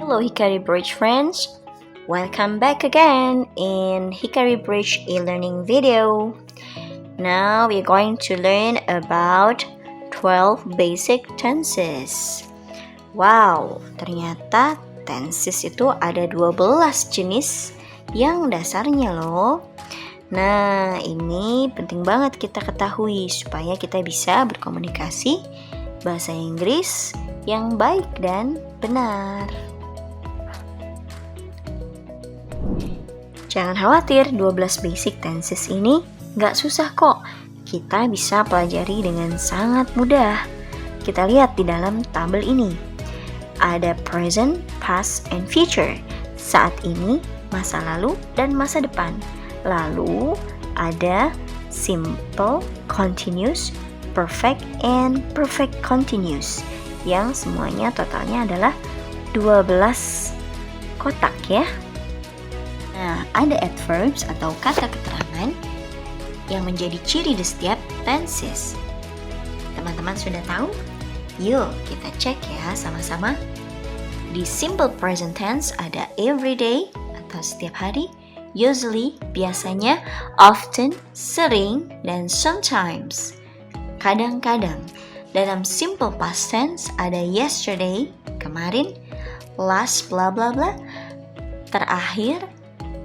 Hello Hikari Bridge friends, welcome back again in Hikari Bridge e-learning video. Now we're going to learn about 12 basic tenses. Wow, ternyata tenses itu ada 12 jenis yang dasarnya loh. Nah, ini penting banget kita ketahui supaya kita bisa berkomunikasi bahasa Inggris yang baik dan benar. Jangan khawatir, 12 basic tenses ini nggak susah kok. Kita bisa pelajari dengan sangat mudah. Kita lihat di dalam tabel ini. Ada present, past, and future. Saat ini, masa lalu, dan masa depan. Lalu, ada simple, continuous, perfect, and perfect continuous. Yang semuanya totalnya adalah 12 kotak ya. Nah, ada adverbs atau kata keterangan yang menjadi ciri di setiap tenses. Teman-teman sudah tahu? Yuk kita cek ya sama-sama. Di simple present tense ada everyday atau setiap hari, usually, biasanya, often, sering, dan sometimes, kadang-kadang. Dalam simple past tense ada yesterday, kemarin, last, bla bla bla, terakhir,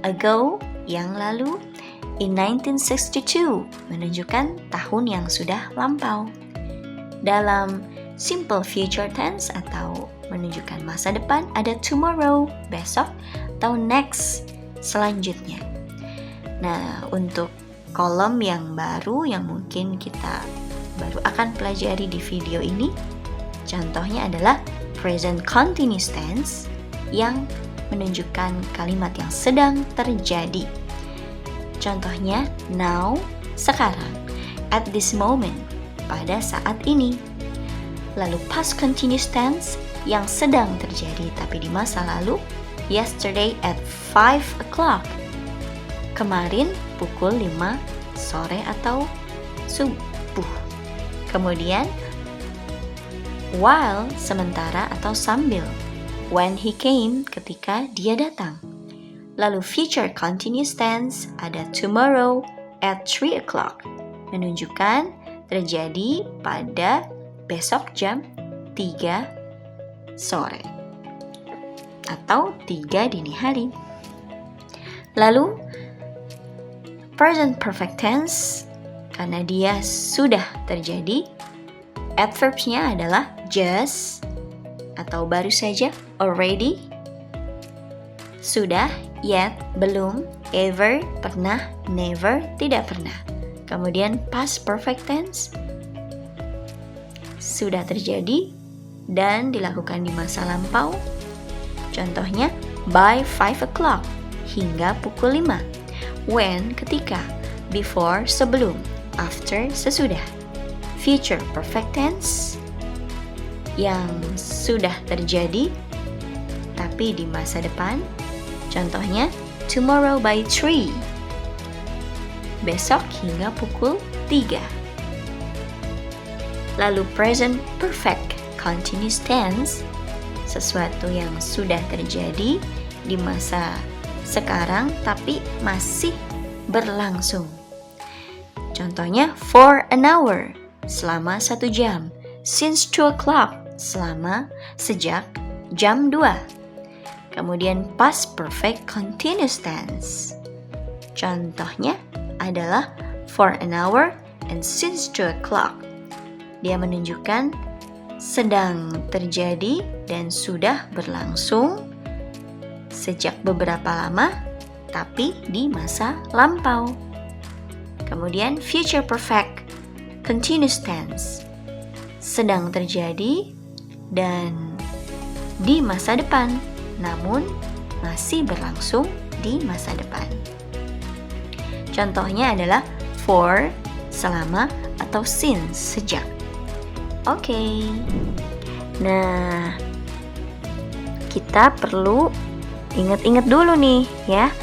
ago, yang lalu, in 1962, menunjukkan tahun yang sudah lampau. Dalam simple future tense atau menunjukkan masa depan ada tomorrow, besok, atau next, selanjutnya. Nah, untuk kolom yang baru yang mungkin kita baru akan pelajari di video ini, contohnya adalah present continuous tense yang menunjukkan kalimat yang sedang terjadi. Contohnya, now, sekarang, at this moment, pada saat ini. Lalu past continuous tense yang sedang terjadi tapi di masa lalu, yesterday at 5 o'clock. Kemarin pukul 5 sore atau subuh. Kemudian, while, sementara atau sambil. When he came, ketika dia datang. Lalu future continuous tense ada tomorrow at 3 o'clock, menunjukkan terjadi pada besok jam 3 sore atau 3 dini hari. Lalu present perfect tense karena dia sudah terjadi, adverbsnya adalah just atau baru saja, already, sudah, yet, belum, ever, pernah, never, tidak pernah. Kemudian past perfect tense, sudah terjadi dan dilakukan di masa lampau. Contohnya, by 5 o'clock, hingga pukul 5. When, ketika. Before, sebelum. After, sesudah. Future perfect tense, yang sudah terjadi tapi di masa depan. Contohnya, tomorrow by 3, besok hingga pukul 3. Lalu present perfect continuous tense, sesuatu yang sudah terjadi di masa sekarang tapi masih berlangsung. Contohnya, for an hour, selama 1 jam. Since 2 o'clock, sejak jam 2. Kemudian past perfect continuous tense. Contohnya adalah for an hour and since 2 o'clock. Dia menunjukkan sedang terjadi dan sudah berlangsung sejak beberapa lama tapi di masa lampau. Kemudian future perfect continuous tense, sedang terjadi dan di masa depan, namun masih berlangsung di masa depan. Contohnya adalah for, selama, atau since, sejak. Oke. Nah, kita perlu ingat-ingat dulu nih ya.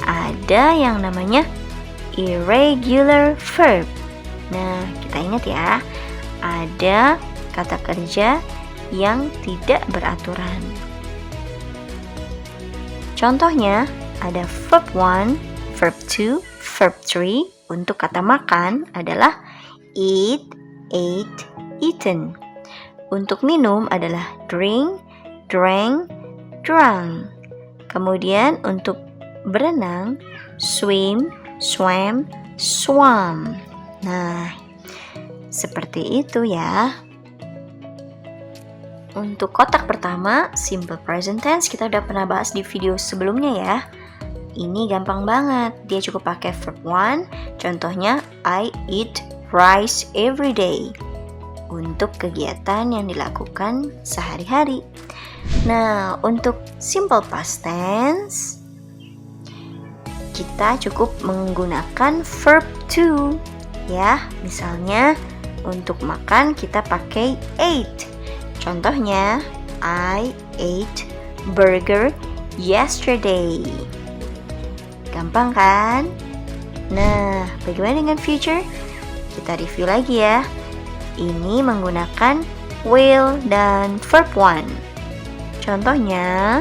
Ada yang namanya irregular verb. Nah, kita ingat ya. Ada kata kerja yang tidak beraturan. Contohnya ada verb 1, verb 2, verb 3. Untuk kata makan adalah eat, ate, eaten. Untuk minum adalah drink, drank, drunk. Kemudian untuk berenang, swim, swam, swam. Nah, seperti itu ya. Untuk kotak pertama, simple present tense, kita udah pernah bahas di video sebelumnya ya. Ini gampang banget, dia cukup pakai verb 1. Contohnya, I eat rice every day. Untuk kegiatan yang dilakukan sehari-hari. Nah, untuk simple past tense, kita cukup menggunakan verb 2 ya. Misalnya untuk makan kita pakai ate. Contohnya, I ate burger yesterday. Gampang kan? Nah, bagaimana dengan future? Kita review lagi ya. Ini menggunakan will dan verb 1. Contohnya,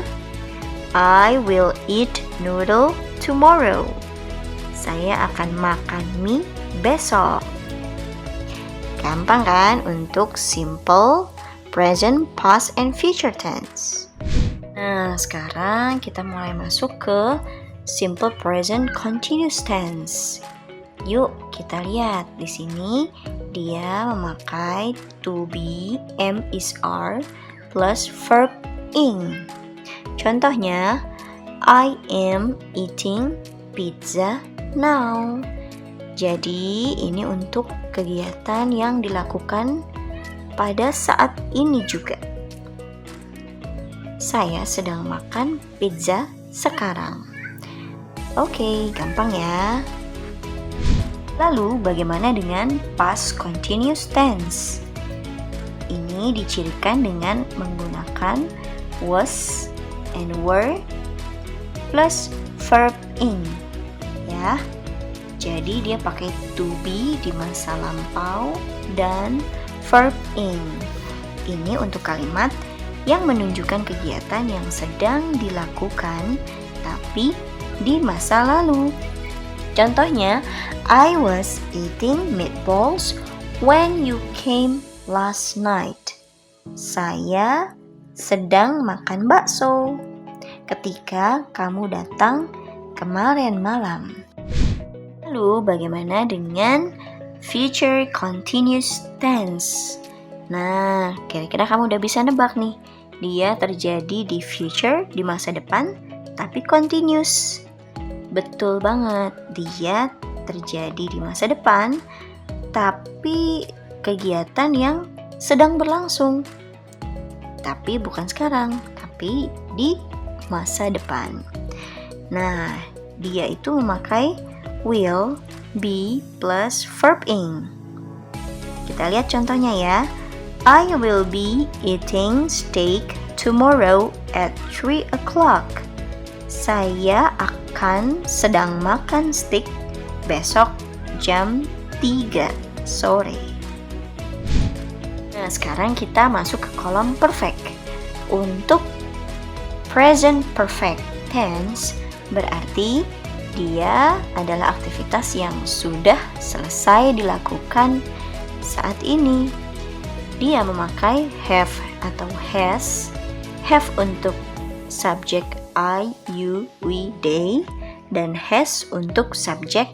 I will eat noodle tomorrow. Saya akan makan mie besok. Gampang kan untuk simple, present, past, and future tense. Nah, sekarang kita mulai masuk ke simple present continuous tense. Yuk, kita lihat di sini dia memakai to be, am is are plus verb ing. Contohnya, I am eating pizza now. Jadi, ini untuk kegiatan yang dilakukan pada saat ini juga. Saya sedang makan pizza sekarang. Oke, gampang ya. Lalu, bagaimana dengan past continuous tense? Ini dicirikan dengan menggunakan was and were plus verb ing ya. Jadi dia pakai to be di masa lampau dan verb ing. Ini untuk kalimat yang menunjukkan kegiatan yang sedang dilakukan tapi di masa lalu. Contohnya, I was eating meatballs when you came last night. Saya sedang makan bakso ketika kamu datang kemarin malam. Lalu bagaimana dengan future continuous tense? Nah, kira-kira kamu udah bisa nebak nih. Dia terjadi di future, di masa depan, tapi continuous. Betul banget, dia terjadi di masa depan, tapi kegiatan yang sedang berlangsung. Tapi bukan sekarang, tapi di masa depan. Nah, dia itu memakai will, be, plus verb ing. Kita lihat contohnya ya. I will be eating steak tomorrow at 3 o'clock. Saya akan sedang makan steak besok jam 3 sore. Nah, sekarang kita masuk ke kolom perfect. Untuk present perfect tense berarti dia adalah aktivitas yang sudah selesai dilakukan saat ini. Dia memakai have atau has. Have untuk subjek I, you, we, they. Dan has untuk subjek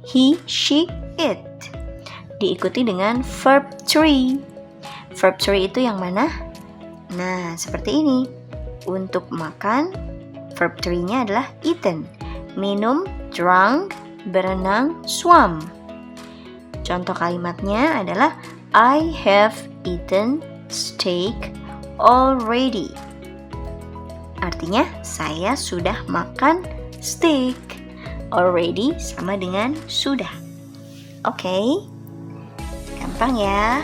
he, she, it. Diikuti dengan verb 3. Verb 3 itu yang mana? Nah, seperti ini. Untuk makan, verb 3-nya adalah eaten. Minum, drunk, berenang, swam. Contoh kalimatnya adalah I have eaten steak already. Artinya, saya sudah makan steak. Already sama dengan sudah. Oke, gampang ya.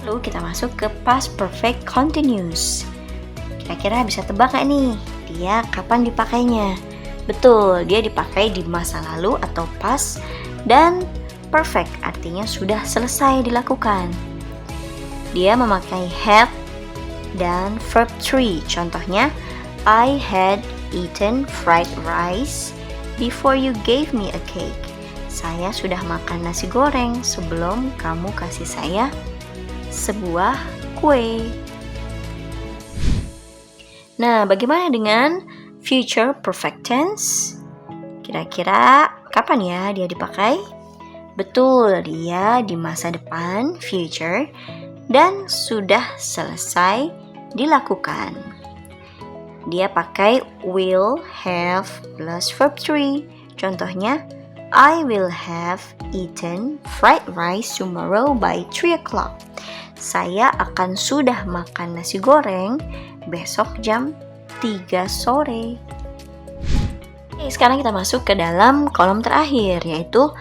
Lalu kita masuk ke past perfect continuous. Kira-kira bisa tebak gak nih? Dia kapan dipakainya? Betul, dia dipakai di masa lalu atau past. Dan perfect artinya sudah selesai dilakukan. Dia memakai have dan verb 3. Contohnya, I had eaten fried rice before you gave me a cake. Saya sudah makan nasi goreng sebelum kamu kasih saya sebuah kue. Nah, bagaimana dengan future perfect tense? Kira-kira kapan ya dia dipakai? Betul, dia di masa depan, future, dan sudah selesai dilakukan. Dia pakai will, have, plus verb 3. Contohnya, I will have eaten fried rice tomorrow by 3 o'clock. Saya akan sudah makan nasi goreng besok jam 3 sore. Oke, sekarang kita masuk ke dalam kolom terakhir, yaitu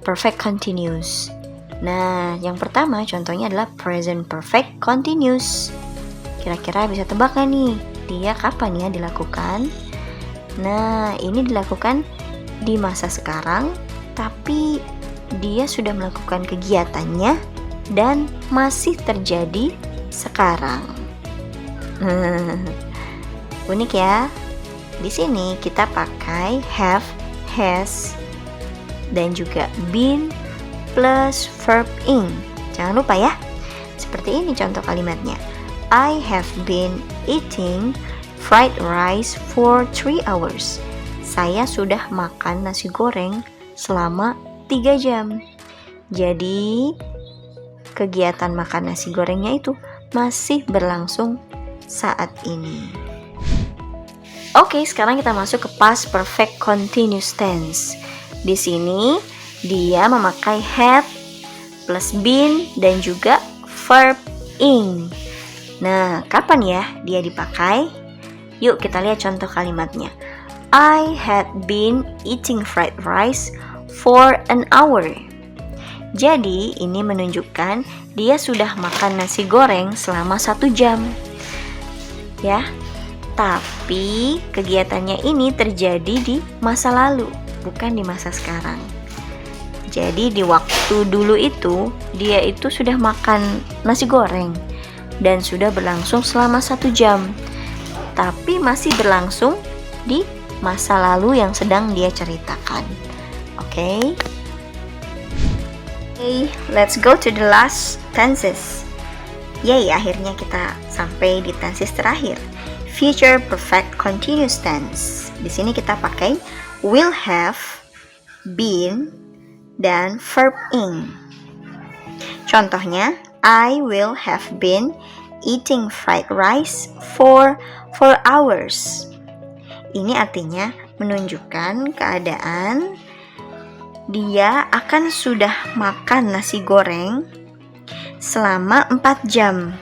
perfect continuous. Nah, yang pertama contohnya adalah present perfect continuous. Kira-kira bisa tebak gak nih, dia kapan ya dilakukan? Nah, ini dilakukan di masa sekarang, tapi dia sudah melakukan kegiatannya dan masih terjadi sekarang. Unik ya. Di sini kita pakai have, has, dan juga been plus verb ing. Jangan lupa ya. Seperti ini contoh kalimatnya. I have been eating fried rice for 3 hours. Saya sudah makan nasi goreng selama 3 jam. Jadi, kegiatan makan nasi gorengnya itu masih berlangsung saat ini. Oke, sekarang kita masuk ke past perfect continuous tense. Di sini, dia memakai have plus been dan juga verb ing. Nah, kapan ya dia dipakai? Yuk kita lihat contoh kalimatnya. I had been eating fried rice for an hour. Jadi, ini menunjukkan dia sudah makan nasi goreng selama 1 jam. Ya, tapi kegiatannya ini terjadi di masa lalu, bukan di masa sekarang. Jadi, di waktu dulu itu, dia itu sudah makan nasi goreng dan sudah berlangsung selama 1 jam. Tapi masih berlangsung di masa lalu yang sedang dia ceritakan. Oke, let's go to the last tenses. Yay, akhirnya kita sampai di tenses terakhir. Future perfect continuous tense. Di sini kita pakai will have, been, dan verb ing. Contohnya, I will have been eating fried rice for 4 hours. Ini artinya menunjukkan keadaan dia akan sudah makan nasi goreng selama 4 jam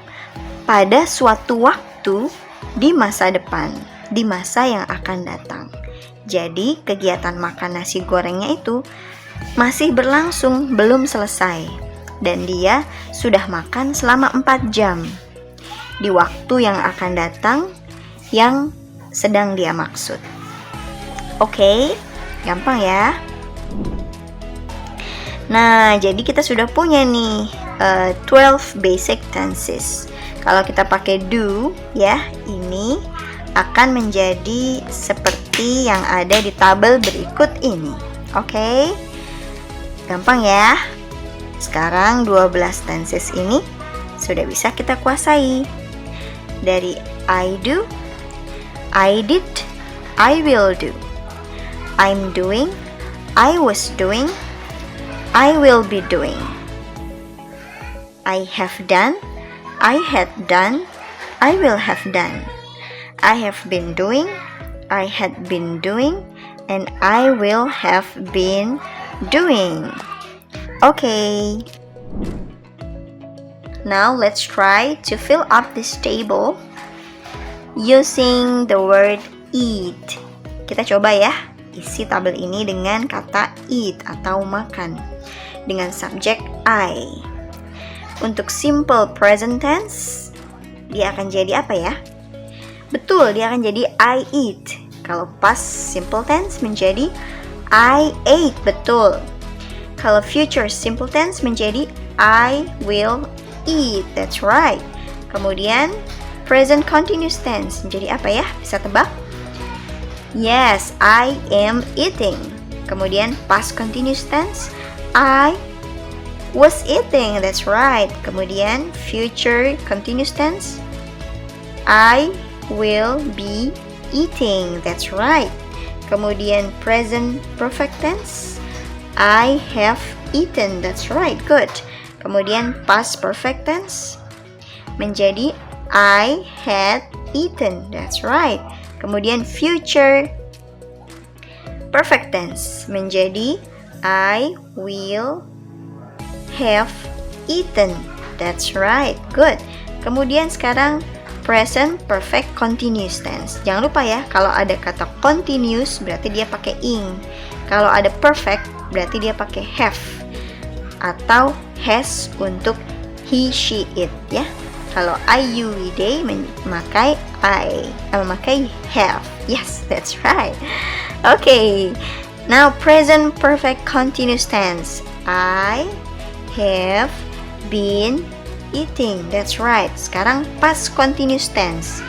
pada suatu waktu di masa depan, di masa yang akan datang. Jadi kegiatan makan nasi gorengnya itu masih berlangsung, belum selesai, dan dia sudah makan selama 4 jam di waktu yang akan datang yang sedang dia maksud. Oke, gampang ya. Nah, jadi kita sudah punya nih 12 basic tenses. Kalau kita pakai do, ya, ini akan menjadi seperti yang ada di tabel berikut ini. Oke, gampang ya. Sekarang 12 tenses ini sudah bisa kita kuasai. Dari I do, I did, I will do, I'm doing, I was doing, I will be doing, I have done, I had done, I will have done, I have been doing, I had been doing, and I will have been doing. Okay. Now let's try to fill up this table using the word eat. Kita coba ya, isi tabel ini dengan kata eat atau makan dengan subjek I. Untuk simple present tense, dia akan jadi apa ya? Betul, dia akan jadi I eat. Kalau past simple tense menjadi I ate, betul. Kalau future simple tense menjadi I will eat, that's right. Kemudian present continuous tense menjadi apa ya? Bisa tebak? Yes, I am eating. Kemudian past continuous tense, I was eating. That's right. Kemudian future continuous tense, I will be eating. That's right. Kemudian present perfect tense, I have eaten. That's right. Good. Kemudian past perfect tense menjadi I had eaten. That's right. Kemudian future perfect tense menjadi I will have eaten. That's right. Good. Kemudian sekarang present perfect continuous tense. Jangan lupa ya, kalau ada kata continuous berarti dia pakai ing. Kalau ada perfect berarti dia pakai have atau has untuk he, she, it ya. Kalau I, you, we, they memakai memakai have. Yes, that's right. Okay. Now present perfect continuous tense. I have been eating. That's right. Sekarang past continuous tense.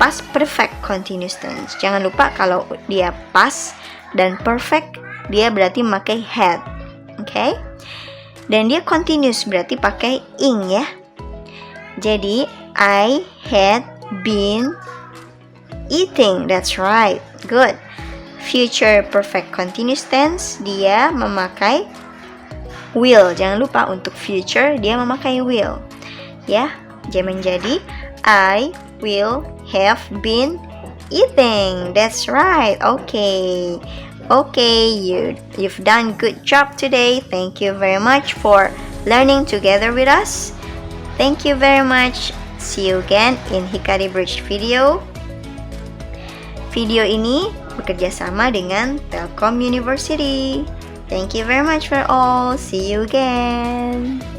Past perfect continuous tense. Jangan lupa kalau dia past dan perfect, dia berarti memakai had. Okay? Dan dia continuous berarti pakai ing ya. Jadi I had been eating. That's right. Good. Future perfect continuous tense, dia memakai will. Jangan lupa untuk future dia memakai will. Ya, jadi menjadi I will have been eating. That's right. Okay. Okay, you've done good job today. Thank you very much for learning together with us. Thank you very much. See you again in Hikari Bridge video. Video ini bekerja sama dengan Telkom University. Thank you very much for all. See you again.